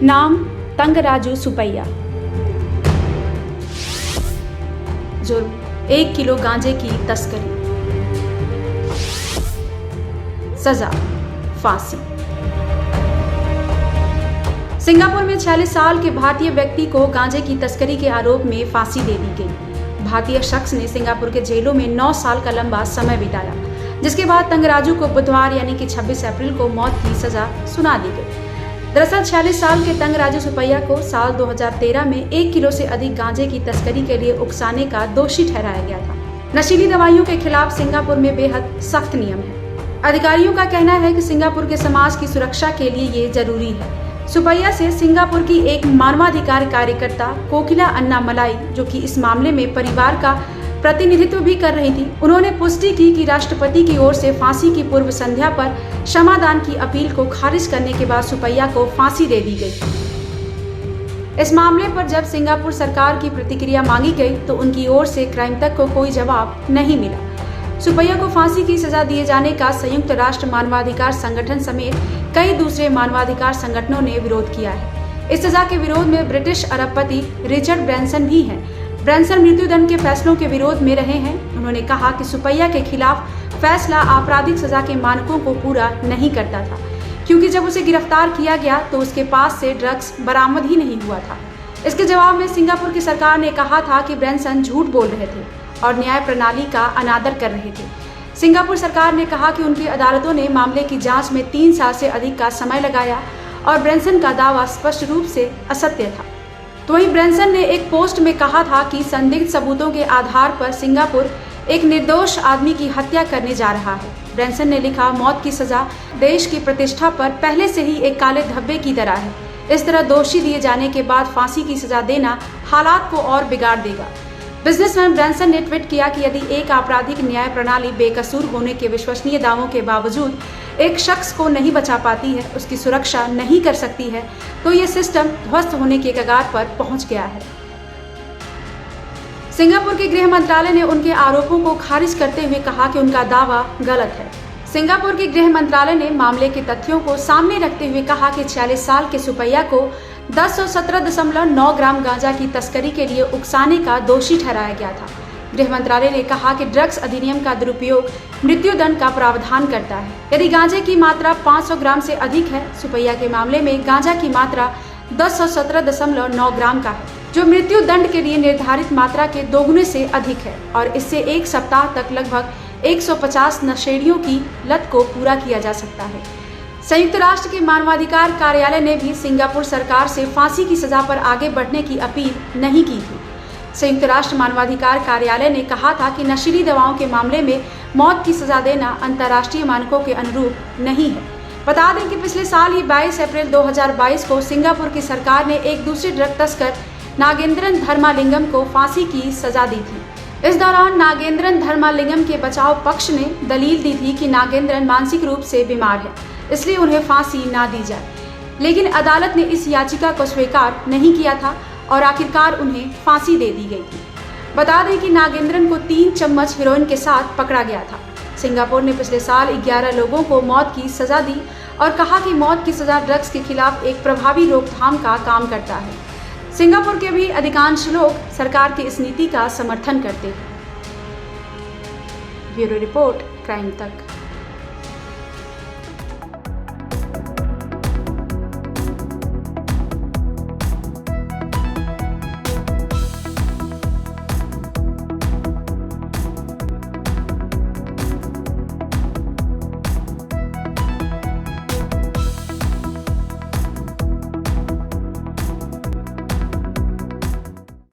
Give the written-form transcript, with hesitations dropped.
नाम तंगराजू सुपैया। जुर्म 1 किलो गांजे की तस्करी। सजा फांसी। सिंगापुर में 46 साल के भारतीय व्यक्ति को गांजे की तस्करी के आरोप में फांसी दे दी गई। भारतीय शख्स ने सिंगापुर के जेलों में 9 साल का लंबा समय बिताया, जिसके बाद तंगराजू को बुधवार यानी कि 26 अप्रैल को मौत की सजा सुना दी गई। दरअसल 46 साल के तंगराजू सुपैया को साल 2013 में 1 किलो से अधिक गांजे की तस्करी के लिए उकसाने का दोषी ठहराया गया था। नशीली दवाइयों के खिलाफ सिंगापुर में बेहद सख्त नियम है। अधिकारियों का कहना है कि सिंगापुर के समाज की सुरक्षा के लिए ये जरूरी है। सुपैया से सिंगापुर की एक मानवाधिकार कार्यकर्ता कोकिला अन्नामलाई, जो कि इस मामले में परिवार का प्रतिनिधित्व भी कर रही थी, उन्होंने पुष्टि की कि राष्ट्रपति की ओर से फांसी की पूर्व संध्या पर क्षमादान की अपील को खारिज करने के बाद सुपैया को फांसी दे दी गई। इस मामले पर जब सिंगापुर सरकार की प्रतिक्रिया मांगी गई तो उनकी ओर से क्राइम तक को कोई जवाब नहीं मिला। सुपैया को फांसी की सजा दिए जाने का संयुक्त राष्ट्र मानवाधिकार संगठन समेत कई दूसरे मानवाधिकार संगठनों ने विरोध किया है। इस सजा के विरोध में ब्रिटिश अरबपति रिचर्ड ब्रैंसन भी हैं। ब्रैंसन मृत्युदंड के फैसलों के विरोध में रहे हैं। उन्होंने कहा कि सुपैया के खिलाफ फैसला आपराधिक सजा के मानकों को पूरा नहीं करता था, क्योंकि जब उसे गिरफ्तार किया गया तो उसके पास से ड्रग्स बरामद ही नहीं हुआ था। इसके जवाब में सिंगापुर की सरकार ने कहा था कि ब्रैंसन झूठ बोल रहे थे और न्याय प्रणाली का अनादर कर रहे थे। सिंगापुर सरकार ने कहा कि उनकी अदालतों ने मामले की जांच में 3 साल से अधिक का समय लगाया और ब्रैंसन का दावा स्पष्ट रूप से असत्य था। तो वहीं ब्रैंसन ने एक पोस्ट में कहा था कि संदिग्ध सबूतों के आधार पर सिंगापुर एक निर्दोष आदमी की हत्या करने जा रहा है। ब्रैंसन ने लिखा, मौत की सजा देश की प्रतिष्ठा पर पहले से ही एक काले धब्बे की तरह है। इस तरह दोषी दिए जाने के बाद फांसी की सजा देना हालात को और बिगाड़ देगा। बिजनेसमैन ब्रैंसन ने ट्वीट किया कि यदि एक आपराधिक न्याय प्रणाली बेकसूर होने के विश्वसनीय दावों के बावजूद एक शख्स को नहीं बचा पाती है, उसकी सुरक्षा नहीं कर सकती है, तो ये सिस्टम ध्वस्त होने के कगार पर पहुंच गया है। सिंगापुर के गृह मंत्रालय ने उनके आरोपों को खारिज करते हुए कहा कि उनका दावा गलत है। सिंगापुर के गृह मंत्रालय ने मामले के तथ्यों को सामने रखते हुए कहा कि 46 साल के सुपैया को 1017.9 ग्राम गांजा की तस्करी के लिए उकसाने का दोषी ठहराया गया था। गृह मंत्रालय ने कहा कि ड्रग्स अधिनियम का दुरुपयोग मृत्युदंड का प्रावधान करता है यदि गांजे की मात्रा 500 ग्राम से अधिक है। सुपैया के मामले में गांजा की मात्रा 1017.9 ग्राम का है, जो मृत्यु दंड के लिए निर्धारित मात्रा के दोगुने से अधिक है और इससे 1 सप्ताह तक लगभग 150 नशेड़ियों की लत को पूरा किया जा सकता है। संयुक्त राष्ट्र के मानवाधिकार कार्यालय ने भी सिंगापुर सरकार से फांसी की सजा पर आगे बढ़ने की अपील नहीं की थी। संयुक्त राष्ट्र मानवाधिकार कार्यालय ने कहा था कि नशीली दवाओं के मामले में मौत की सजा देना अंतर्राष्ट्रीय मानकों के अनुरूप नहीं है। बता दें कि पिछले साल ही 22 अप्रैल 2022 को सिंगापुर की सरकार ने एक दूसरे ड्रग तस्कर नागेंद्रन धर्मालिंगम को फांसी की सजा दी थी। इस दौरान नागेंद्रन धर्मालिंगम के बचाव पक्ष ने दलील दी थी कि नागेंद्रन मानसिक रूप से बीमार है, इसलिए उन्हें फांसी ना दी जाए, लेकिन अदालत ने इस याचिका को स्वीकार नहीं किया था और आखिरकार उन्हें फांसी दे दी गई थी। बता दें कि नागेंद्रन को 3 चम्मच हेरोइन के साथ पकड़ा गया था। सिंगापुर ने पिछले साल 11 लोगों को मौत की सजा दी और कहा कि मौत की सजा ड्रग्स के खिलाफ एक प्रभावी रोकथाम का काम करता है। सिंगापुर के भी अधिकांश लोग सरकार की इस नीति का समर्थन करते हैं। ब्यूरो रिपोर्ट, क्राइम तक।